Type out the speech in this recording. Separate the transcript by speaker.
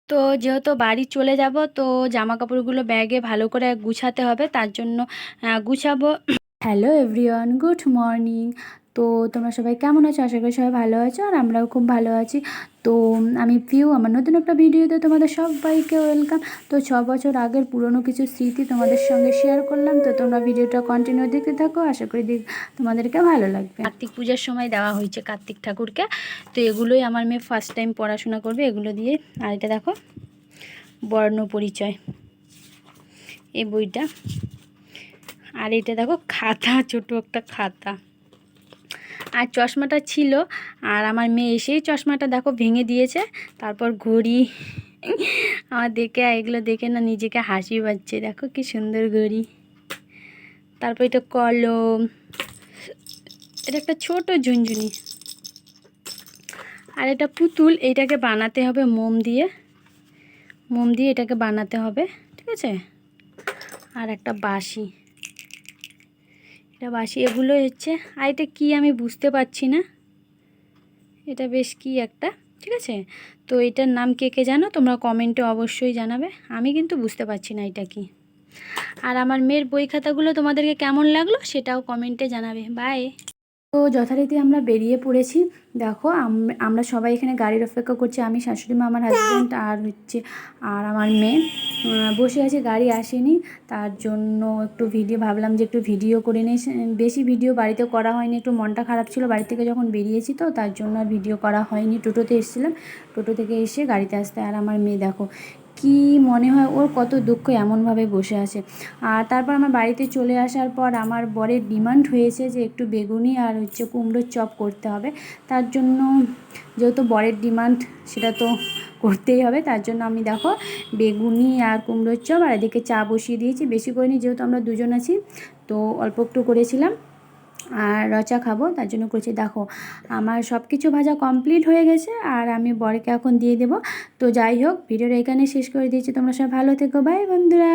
Speaker 1: তো যেহেতু বাড়ি চলে যাব, তো জামা কাপড়গুলো ব্যাগে ভালো করে গুছাতে হবে, তার জন্য গুছাবো। Hello everyone, good morning. তো তোমরা সবাই কেমন আছো? আশা করি সবাই ভালো আছো, আর আমরাও খুব ভালো আছি। তো আমি পিউ, আমার নতুন একটা ভিডিওতে তোমাদের সবাইকে ওয়েলকাম। তো 6 বছর আগের পুরনো কিছু স্মৃতি তোমাদের সঙ্গে শেয়ার করলাম। তো তোমরা ভিডিওটা কন্টিনিউ দেখতে থাকো, আশা করি তোমাদেরকে ভালো লাগবে। কার্তিক পূজার সময় দেওয়া হয়েছে কার্তিক ঠাকুরকে। তো এগুলোই আমার মেয়ে ফার্স্ট টাইম পড়াশোনা করবে, এগুলো দিয়ে। আর এটা দেখো, বর্ণ পরিচয়, এই বইটা। আর এটা দেখো খাতা, ছোট একটা খাতা। আর চশমাটা ছিল, আর আমার মেয়ে এসেই চশমাটা দেখো ভেঙে দিয়েছে। তারপর ঘড়ি আমার দেখে, এগুলো দেখে না নিজেকে হাসি পাচ্ছে। দেখো কি সুন্দর ঘড়ি। তারপর এটা কলম, এটা একটা ছোট ঝুনঝুনি। আর এটা পুতুল, এইটাকে বানাতে হবে মোম দিয়ে। মোম দিয়ে এটাকে বানাতে হবে, ঠিক আছে। আর একটা বাঁশি, এটা বাঁশি। এগুলো হচ্ছে, আর এটা কী আমি বুঝতে পারছি না, এটা বেশ কি একটা, ঠিক আছে। তো এটার নাম কে কে জানো তোমরা কমেন্টে অবশ্যই জানাবে, আমি কিন্তু বুঝতে পারছি না এটা কি। আর আমার মেয়ের বই খাতাগুলো তোমাদেরকে কেমন লাগলো সেটাও কমেন্টে জানাবে। বাই। তো যথারীতি আমরা বেরিয়ে পড়েছি। দেখো আমরা সবাই এখানে গাড়ির অপেক্ষা করছি, আমি, শাশুড়ি মা, আমার হাজব্যান্ড আর আমার মেয়ে বসে আছে। গাড়ি আসেনি, তার জন্য একটু ভাবলাম যে একটু ভিডিও করে নিই। বেশি ভিডিও বাড়িতে করা হয়নি, একটু মনটা খারাপ ছিল বাড়ি থেকে যখন বেরিয়েছি, তো তার জন্য আর ভিডিও করা হয়নি। টোটোতে এসেছিলাম, টোটো থেকে এসে গাড়িতে আসতে। আর আমার মেয়ে দেখো কি, মনে হয় ওর কত দুঃখ, এমনভাবে বসে আছে। আর তারপর আমার বাড়িতে চলে আসার পর আমার বরের ডিমান্ড হয়েছে যে একটু বেগুনি আর কুমড়োর চপ করতে হবে। তার জন্য যেহেতু বরের ডিমান্ড, সেটা তো করতেই হবে। তার জন্য আমি দেখো বেগুনি আর কুমড়োর চপ, আর এদিকে চা বসিয়ে দিয়েছি। বেশি করিনি, যেহেতু আমরা দুজন আছি, তো অল্প একটু করেছিলাম। আর রচা খাবো, তার জন্য করেছি। দেখো আমার সব কিছু ভাজা কমপ্লিট হয়ে গেছে, আর আমি বরকে এখন দিয়ে দেবো। তো যাই হোক, ভিডিওটা এখানে শেষ করে দিয়েছি। তোমরা সব ভালো থেকো, বাই বন্ধুরা।